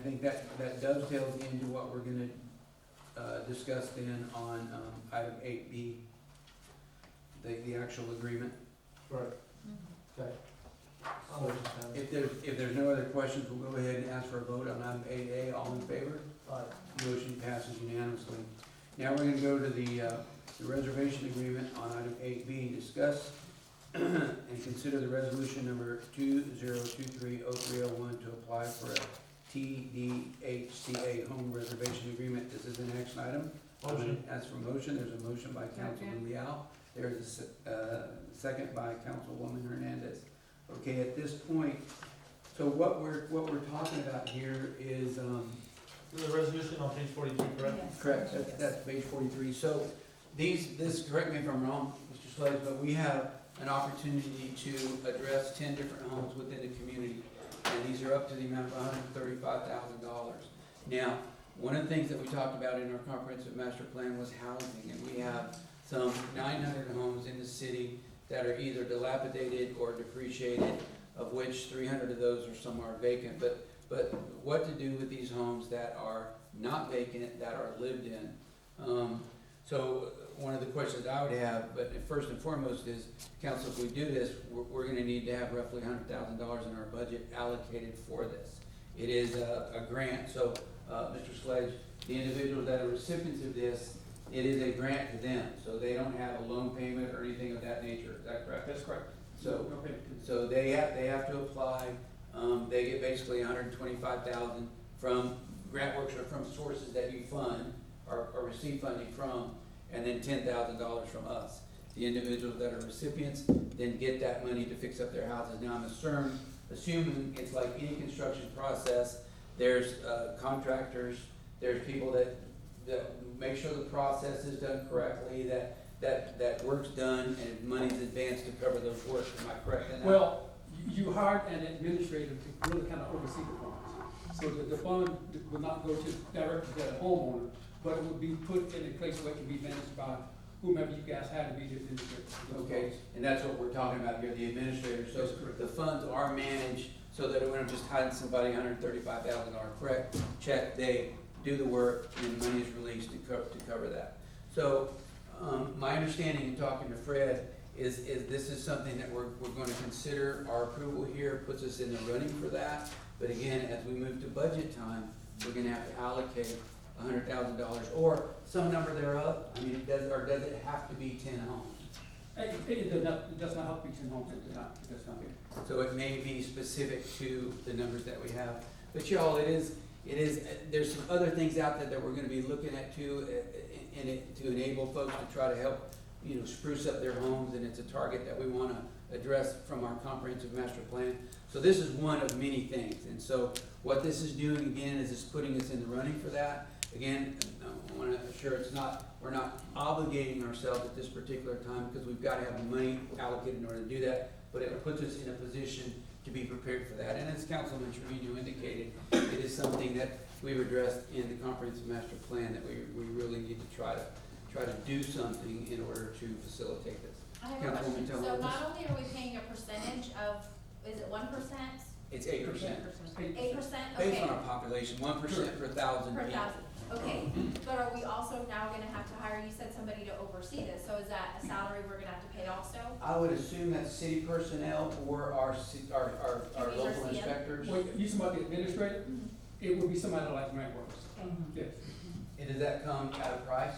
think that dovetails into what we're gonna, discuss then on, item 8B, the actual agreement. Right, okay. So, if there's no other questions, we'll go ahead and ask for a vote on item 8A. All in favor? Aye. Motion passes unanimously. Now we're gonna go to the reservation agreement on item 8B. Discuss and consider the resolution number 2023-0301 to apply for a TDHCA home reservation agreement. This is an action item. Motion. As for motion, there's a motion by Councilman Leal. There's a second by Councilwoman Hernandez. Okay, at this point, so what we're talking about here is, The resolution on page 42, correct? Yes. correct, that's page 43. So this, correct me if I'm wrong, Mr. Slade, but we have an opportunity to address 10 different homes within the community. And these are up to the amount of $135,000. Now, one of the things that we talked about in our comprehensive master plan was housing, and we have some 900 homes in the city that are either dilapidated or depreciated, of which 300 of those are some are vacant. But what to do with these homes that are not vacant, that are lived in? So one of the questions I would have, but first and foremost is, council, if we do this, we're gonna need to have roughly $100,000 in our budget allocated for this. It is a grant, so, Mr. Sledge, the individuals that are recipients of this, it is a grant to them, so they don't have a loan payment or anything of that nature, is that correct? That's correct. So, Okay. so they have to apply, they get basically $125,000 from GrantWorks or from sources that you fund or receive funding from, and then $10,000 from us. The individuals that are recipients then get that money to fix up their houses. Now, I'm assuming it's like any construction process, there's contractors, there's people that make sure the process is done correctly, that work's done and money's advanced to cover those works. Am I correct in that? Well, you hired an administrator to really kind of oversee the funds. So the fund would not go to directly to the homeowner, but it would be put in a place where it can be managed by whomever you guys had to be the administrator. Okay, and that's what we're talking about here, the administrator. So That's correct. the funds are managed so that when I'm just hiding somebody $135,000 correct check, they do the work and money is released to cover that. So, my understanding in talking to Fred is this is something that we're gonna consider. Our approval here puts us in the running for that. But again, as we move to budget time, we're gonna have to allocate $100,000 or some number thereof. I mean, does it have to be 10 homes? It does not have to be 10 homes at the time, it does not. So it may be specific to the numbers that we have. But y'all, there's some other things out there that we're gonna be looking at too, to enable folks to try to help, spruce up their homes, and it's a target that we wanna address from our comprehensive master plan. So this is one of many things, and so what this is doing again is it's putting us in the running for that. Again, I wanna assure we're not obligating ourselves at this particular time, because we've gotta have the money allocated in order to do that, but it puts us in a position to be prepared for that. And as Councilman Trevino indicated, it is something that we've addressed in the comprehensive master plan, that we really need to try to do something in order to facilitate this. I have a Councilwoman question. So Tellez. not only are we paying a percentage of, is it 1%? It's 8%. 8%? Based on Okay, our population, 1% per thousand per people. thousand, okay. But are we also now gonna have to hire, you said somebody to oversee this, so is that a salary we're gonna have to pay also? I would assume that city personnel or our These are local CM? inspectors. Well, you somebody administrator, it would be somebody like GrantWorks. Okay. Yes. And does that come at a price?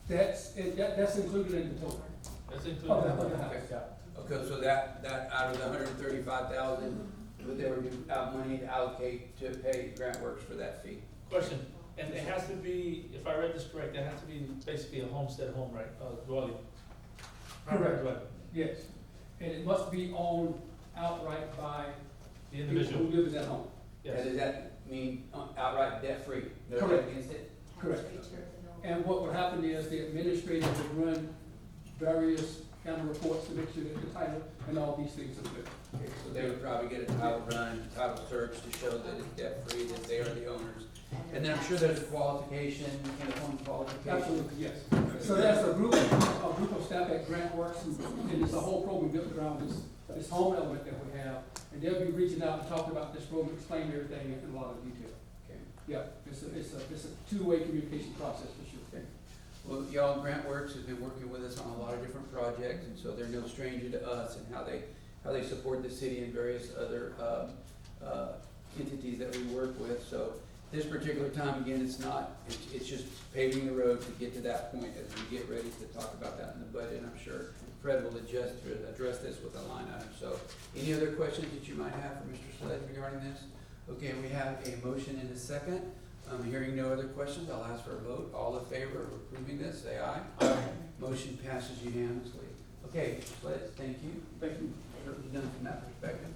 That is That's included in the total. That's Oh, included. yeah. Okay, so that out of the $135,000, would there be money to allocate to pay GrantWorks for that fee? Question, and it has to be, if I read this correct, it has to be basically a homestead home, right, dwelling? Correct. Dwelling. Yes. And it must be owned outright by The people individual, who live in that home. And yes. does that mean outright debt-free? No debt Correct. against it? Correct. And what would happen is the administrator would run various kind of reports to make sure that the title and all these things are good. Okay, so they would probably get a title run, title search to show that it's debt-free, that they are the owners. And then I'm sure there's a qualification, uniform qualification. Absolutely, yes. So there's a group of staff at GrantWorks, and it's a whole program built around this this home element that we have, and they'll be reaching out and talking about this road, explaining everything in a lot of detail. Okay. Yeah, it's a two-way communication process for sure. Well, y'all, Grant Works has been working with us on a lot of different projects, and so they're no stranger to us and how they support the city and various other, entities that we work with. So this particular time, again, it's just paving the road to get to that point as we get ready to talk about that in the budget. I'm sure Fred will address this with a line item. So any other questions that you might have for Mr. Sledge regarding this? Okay, we have a motion and a second. Hearing no other questions, I'll ask for a vote. All in favor of approving this, say aye. Aye. Motion passes unanimously. Okay, Mr. Sledge, thank you. Thank you. Certainly done from that perspective.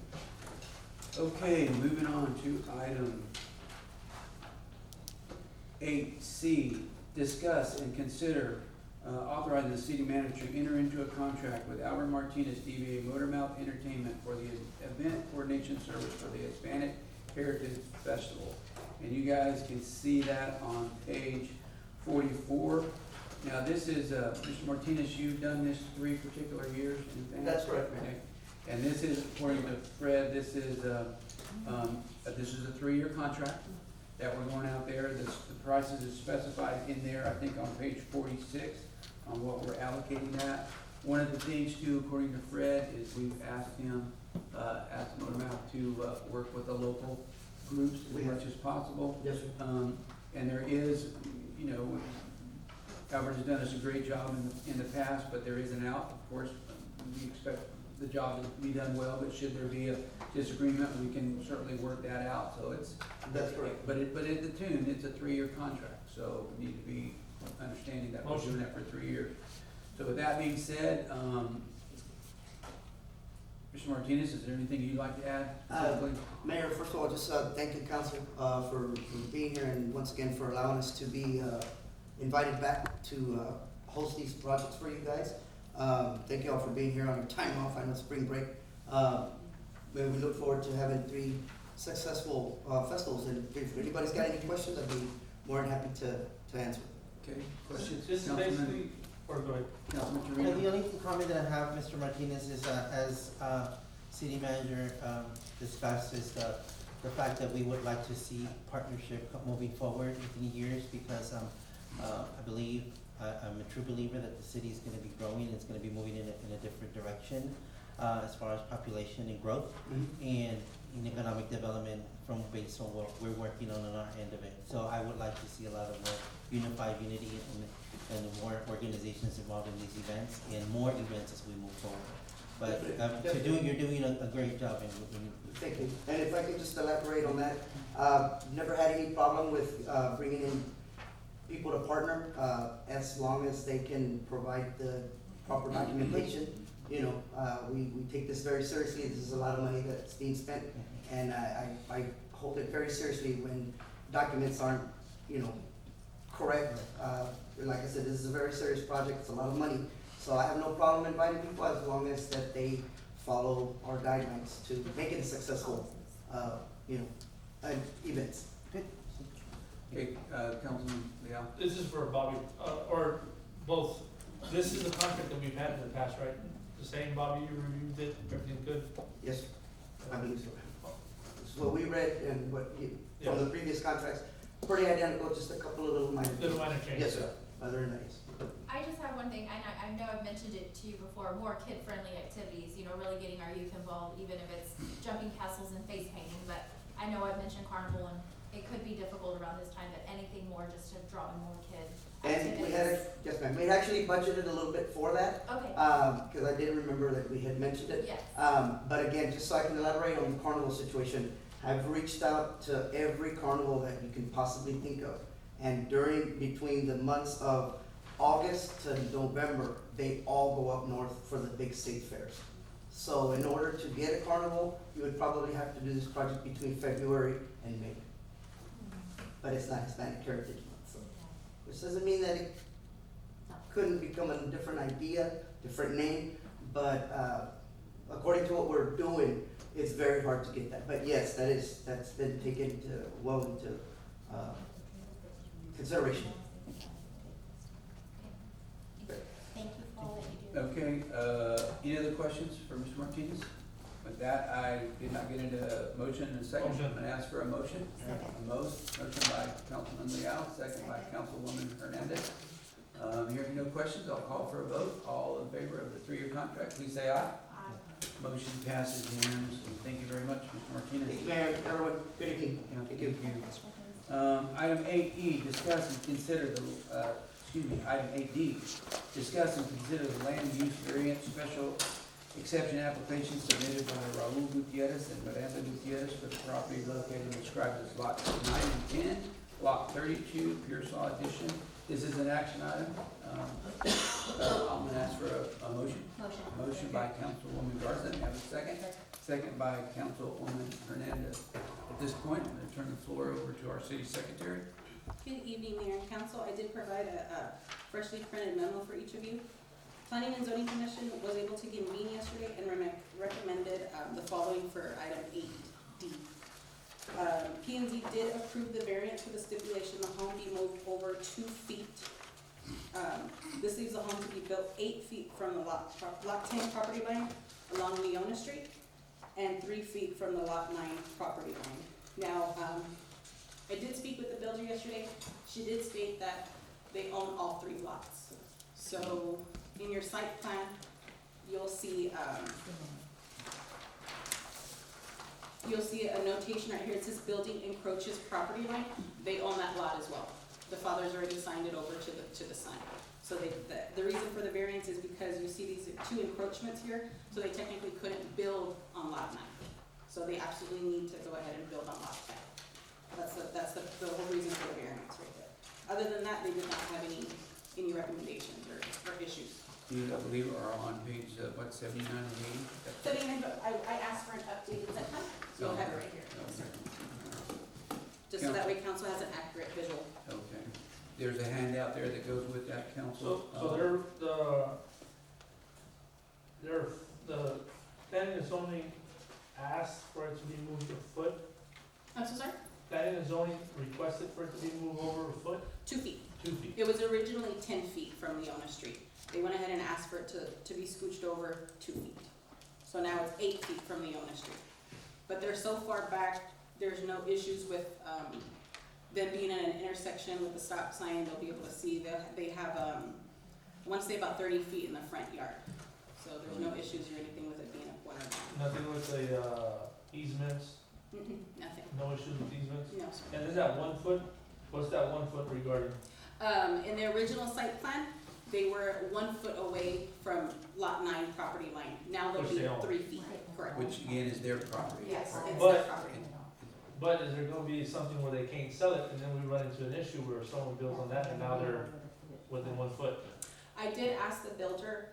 Okay, moving on to item 8C, discuss and consider authorizing the city manager to enter into a contract with Albert Martinez DBA Motormouth Entertainment for the event coordination service for the Hispanic Heritage Festival. And you guys can see that on page 44. Now, this is, Mr. Martinez, you've done this 3 particular years in advance? That's correct, Mayor. Okay. And this is, according to Fred, this is a 3-year contract that we're going out there. The prices is specified in there, I think on page 46, on what we're allocating that. One of the things too, according to Fred, is we've asked him, asked Motormouth to work with the local groups as much as possible. Yes, sir. And there is, you know, Albert has done us a great job in the past, but there is an out. Of course, we expect the job to be done well, but should there be a disagreement, we can certainly work that out. So it's, That's correct. but at the tune, it's a 3-year contract, so we need to be understanding that we're doing that for 3 years. So with that being said, Mr. Martinez, is there anything you'd like to add? specifically? Mayor, first of all, just thank you, council, for being here and once again for allowing us to be invited back to host these projects for you guys. Thank you all for being here on your time off. I know spring break. We look forward to having 3 successful festivals. And if anybody's got any questions, I'd be more than happy to answer. Okay, questions? This is Councilman- basically, or go ahead. Councilman The Torino? only comment that I have, Mr. Martinez, is as city manager discussed, is the fact that we would like to see partnership moving forward within years, because I believe, I'm a true believer that the city is gonna be growing, it's gonna be moving in a different direction as far as population and growth and in economic development from based on what we're working on our end of it. So I would like to see a lot of more unified unity and more organizations involved in these events and more events as we move forward. But you're doing a great job in Thank you. And if I could just elaborate on that, never had any problem with bringing in people to partner, as long as they can provide the proper documentation. You know, we take this very seriously. This is a lot of money that's being spent, and I hold it very seriously when documents aren't, you know, correct. Like I said, this is a very serious project. It's a lot of money. So I have no problem inviting people as long as that they follow our guidelines to make it a successful, you know, events. Okay, Councilman Leal? This is for Bobby, or both. This is the contract that we've had in the past, right? The same, Bobby, you reviewed it, everything good? Yes, I believe so. This is what we read and what you, from the previous contracts, pretty identical, just a couple of little minor. Little minor changes. Yes, sir. Other than that, yes. I just have one thing, and I know I've mentioned it to you before, more kid-friendly activities, you know, really getting our youth involved, even if it's jumping castles and face painting, but I know I've mentioned carnival, and it could be difficult around this time, but anything more just to draw in more kids. And we had, yes ma'am, we had actually budgeted a little bit for that, Okay, because I did remember that we had mentioned it. yes, But again, just so I can elaborate on the carnival situation, I've reached out to every carnival that you can possibly think of. And between the months of August to November, they all go up north for the big state fairs. So in order to get a carnival, you would probably have to do this project between February and May. But it's not Hispanic Heritage Month, so. Which doesn't mean that it couldn't become a different idea, different name, but according to what we're doing, it's very hard to get that. But yes, that's been taken well into consideration. thank you for all that you do. Okay, any other questions for Mr. Martinez? With that, I did not get into a motion and a second. Motion. I'm gonna ask for a motion. Second. A motion by Councilman Leal, second by Councilwoman Hernandez. Hearing no questions, I'll call for a vote. All in favor of the three-year contract, please say aye. Motion passes unanimously. Thank you very much, Mr. Martinez. Thank you, Mayor, everyone, good evening. Yeah, Thank you. Item 8E, discuss and consider item 8D, discuss and consider the land use variance special exception application submitted by Raul Gutierrez and Miranda Gutierrez for the property located and described as lots 9 and 10, block 32, Pearsall Edition. This is an action item. I'm gonna ask for a motion. Motion by Councilwoman Garza, may I have a second? Second by Councilwoman Hernandez. At this point, I'm gonna turn the floor over to our city secretary. Good evening, Mayor and Council. I did provide a freshly printed memo for each of you. Planning and Zoning Commission was able to convene yesterday and recommended the following for item 8D. P&Z did approve the variance for the stipulation the home be moved over 2 feet. This leaves the home to be built 8 feet from the lot 10 property line along Leona Street and 3 feet from the lot 9 property line. Now, I did speak with the builder yesterday. She did state that they own all 3 lots. So in your site plan, you'll see a notation right here. It says building encroaches property line. They own that lot as well. The father's already signed it over to the son. So the reason for the variance is because you see these 2 encroachments here, so they technically couldn't build on lot 9. So they absolutely need to go ahead and build on lot 10. That's the whole reason for the variance right there. Other than that, they did not have any recommendations or issues. These, I believe, are on page, 79 and 80? So I asked for an updated set plan, so you'll have it right here. Just so that way council has an accurate visual. Okay. There's a handout there that goes with that, council. So the planning and zoning asked for it to be moved a foot. I'm so sorry? Planning and zoning requested for it to be moved over a foot, 2 feet. 2 feet. It was originally 10 feet from Leona Street. They went ahead and asked for it to be scooched over 2 feet. So now it's 8 feet from Leona Street. But they're so far back, there's no issues with them being in an intersection with the stop sign. They'll be able to see. They have, I want to say about 30 feet in the front yard. So there's no issues or anything with it being a corner. Nothing with the easements, Nothing. no issues with easements? No, sir. And is that 1 foot? What's that 1 foot regarding? In the original site plan, they were 1 foot away from lot 9 property line. Now they'll Which be they own. 3 feet, correct? Which again is their property. Yes, it's But- their property. But is there gonna be something where they can't sell it, and then we run into an issue where someone builds on that, and now they're within 1 foot? I did ask the builder,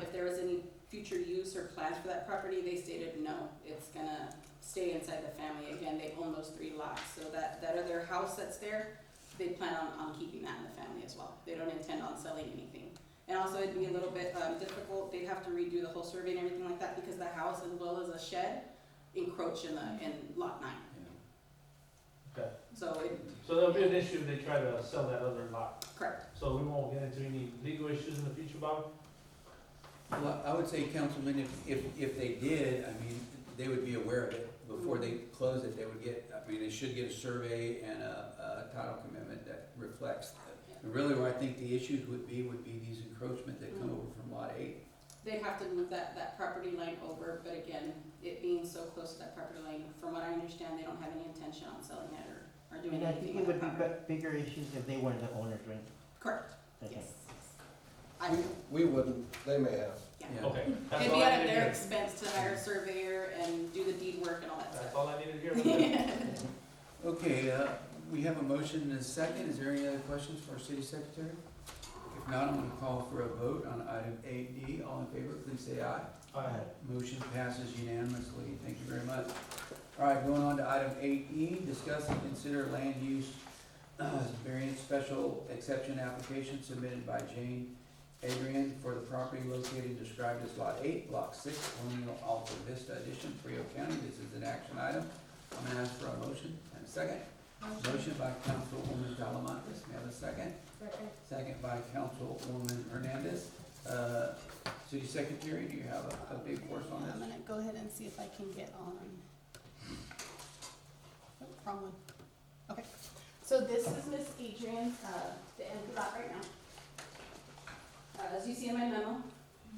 if there was any future use or plans for that property. They stated no, it's gonna stay inside the family. Again, they own those 3 lots, so that other house that's there, they plan on keeping that in the family as well. They don't intend on selling anything. And also it'd be a little bit, difficult, they'd have to redo the whole survey and everything like that, because the house as well as a shed encroach in lot 9. Okay, So so there'll be an issue if they try to sell that other lot, correct. so we won't get into any legal issues in the future, Bob? Well, I would say, Councilman, if they did, I mean, they would be aware of it. Before they close it, they would get, I mean, they should get a survey and a title commitment that reflects. Really, where I think the issues would be these encroachment that come over from lot 8. They'd have to move that property line over, but again, it being so close to that property line, from what I understand, they don't have any intention on selling it or doing And I think anything it with would the be property. bigger issues if they were the owners, right? Correct, Okay. yes. I, We wouldn't, they may have. yeah. Yeah. Okay, that's It'd all be I at needed to their hear. expense to hire a surveyor and do the deed work and all that That's stuff. all I needed to hear. Okay, we have a motion and a second. Is there any other questions for our city secretary? If not, I'm gonna call for a vote on item 8D. All in favor, please say aye. Alright, Motion passes unanimously. Thank you very much. All right, going on to item 8E, discuss and consider land use variance special exception application submitted by Jane Adrian for the property located and described as Lot 8, Block 6, Colonial Alta Vista Edition, Frio County. This is an action item. I'm gonna ask for a motion and a second. Motion by Councilwoman Talamantes. May I have a second? Second by Councilwoman Hernandez. City Secretary, do you have a big force on I'm this? gonna go ahead and see if I can get on. Oh, wrong one. Okay, so this is Miss Adrian, the end of that right now. As you see in my memo,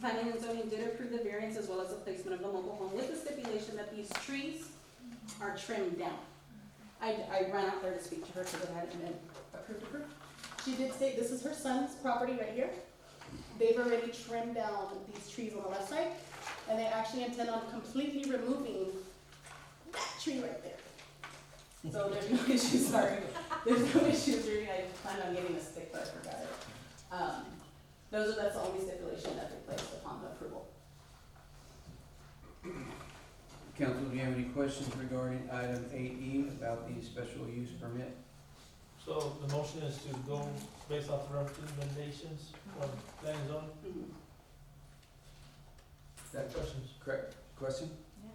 planning and zoning did approve the variance as well as the placement of the mobile home with the stipulation that these trees are trimmed down. I ran out there to speak to her because it hadn't been approved. She did state this is her son's property right here. They've already trimmed down these trees on the left side, and they actually intend on completely removing that tree right there. So there's no issues, sorry. There's no issues really. I planned on getting a stick, but I forgot it. That's the only stipulation that they placed upon the approval. Council, do you have any questions regarding item 8E about the special use permit? So the motion is to go based off the recommendations from planning and zoning? Mhm. That Questions? correct? Question? Yeah.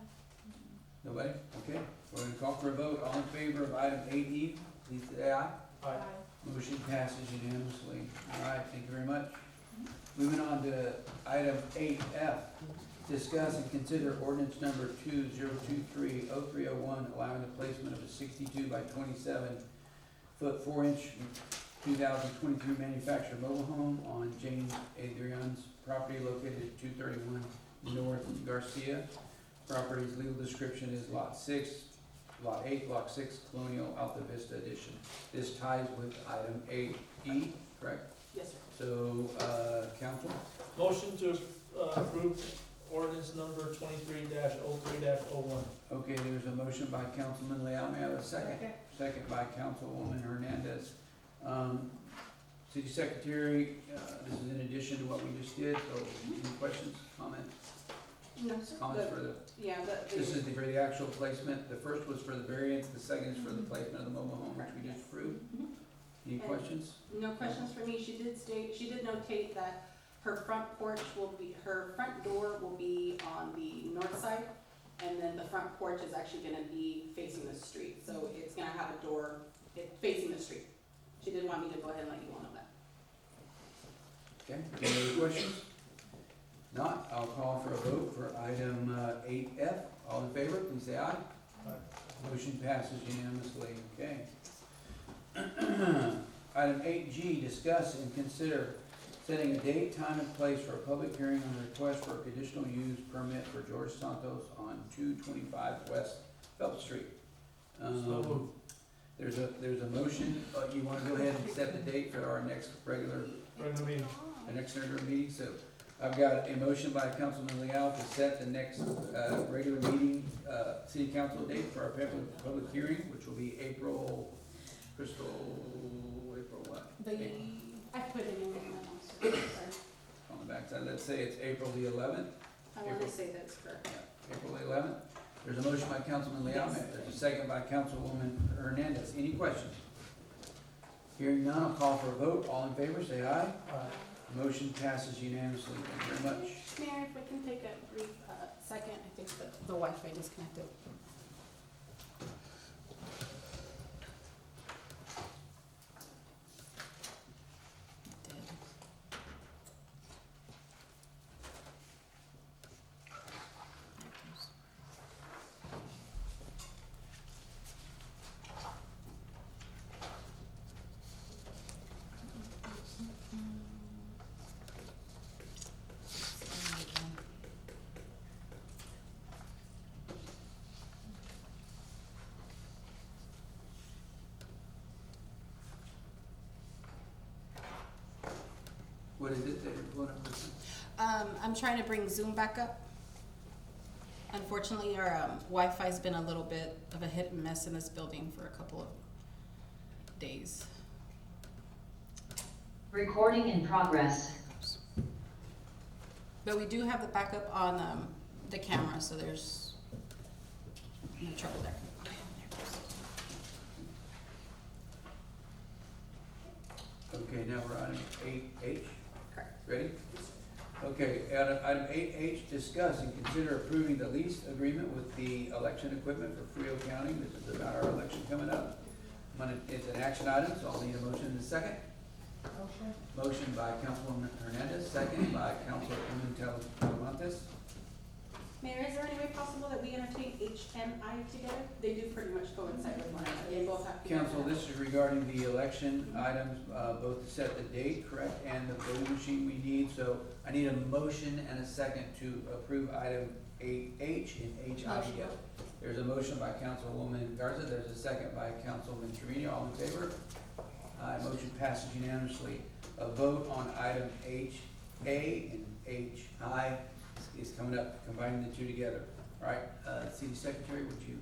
Nobody? Okay, we're gonna call for a vote. All in favor of item 8E, please say aye. Aye. Motion passes unanimously. All right, thank you very much. Moving on to item 8F, discuss and consider ordinance number 2023-0301, allowing the placement of a 62 by 27 foot 4-inch 2023 manufactured mobile home on James Adrian's property located at 231 North Garcia. Property's legal description is Lot 6, Lot 8, Block 6, Colonial Alta Vista Edition. This ties with item 8E, correct? Yes, sir. So, council, Motion to approve ordinance number 23-03-01. okay, there's a motion by Councilman Leal, may I have a second? Second by Councilwoman Hernandez. City Secretary, this is in addition to what we just did, so any questions, comments, No, sir. comments for the, Yeah, this is for the actual placement, the first was for the variance, the second is for the placement of the mobile home, which we just approved. Mhm. Any And- questions? No questions for me. She did notate that her front door will be on the north side, and then the front porch is actually gonna be facing the street, so it's gonna have a door facing the street. She did want me to go ahead and let you all know that. Okay, any other questions? Not, I'll call for a vote for item 8F. All in favor, please say aye. Motion passes unanimously, okay. Item 8G, discuss and consider setting a date, time, and place for a public hearing on the request for a conditional use permit for George Santos on 225 West Phelps Street. So moved. There's a motion, you wanna go ahead and set the date for our next regular Recommend. the next regular meeting, so I've got a motion by Councilman Leal to set the next, regular meeting, city council date for our public hearing, which will be April what? I put it in my memo, sorry. On the backside, let's say it's April the 11th, I want to say that's correct. April the 11th. There's a motion by Councilman Leal, Yes. there's a second by Councilwoman Hernandez. Any questions? Hearing none, I'll call for a vote. All in favor, say aye. Aye. Motion passes unanimously. Thank you very much. Mayor, if we can take a brief second, I think the Wi-Fi disconnected. What is it that you're going up with? I'm trying to bring Zoom back up. Unfortunately, our Wi-Fi's been a little bit of a hit and miss in this building for a couple of days. Recording in progress. But we do have the backup on the camera, so there's no trouble there. Okay, now we're on 8H. Correct. Ready? Okay, item 8H, discuss and consider approving the lease agreement with the election equipment for Frio County. This is about our election coming up. It's an action item, so I'll need a motion in a second. Motion by Councilwoman Hernandez, second by Councilwoman Talamantes. Mayor, is there any way possible that we entertain H and I together? They do pretty much coincide with one another, they both have to be. Council, this is regarding the election items, both to set the date, correct, and the voting sheet we need. So I need a motion and a second to approve item 8H and HI Motion. together. There's a motion by Councilwoman Garza, there's a second by Councilman Trevino, all in favor? Aye, motion passes unanimously. A vote on item HA and HI is coming up, combining the two together. All right, City Secretary, would you